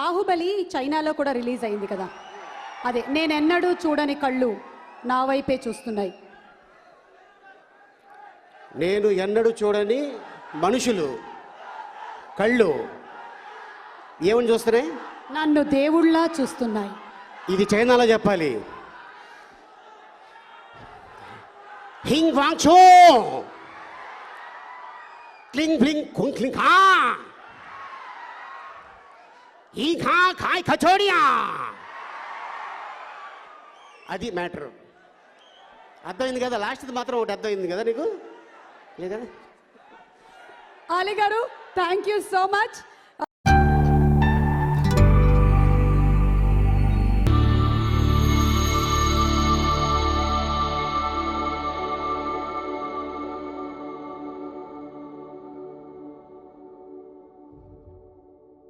బాహుబలి చైనాలో కూడా రిలీజ్ అయింది కదా, అదే నేనెన్నడూ చూడని కళ్ళు నా వైపే చూస్తున్నాయి. నేను ఎన్నడూ చూడని మనుషులు కళ్ళు ఏమని చూస్తున్నాయి? నన్ను దేవుళ్ళ చూస్తున్నాయి. ఇది చైనాలో చెప్పాలి. హింగ్ వాంగ్ చో క్లింగ్ బ్లింగ్ కుంగ్ క్లింగ్ ఖా ఈ ఖా ఖాయ్ కచోడియా. అది మ్యాటర్. అర్థమైంది కదా? లాస్ట్ది మాత్రం ఒకటి అర్థమైంది కదా నీకు? లేదా? ఆలీ గారు, థ్యాంక్ యూ సో మచ్.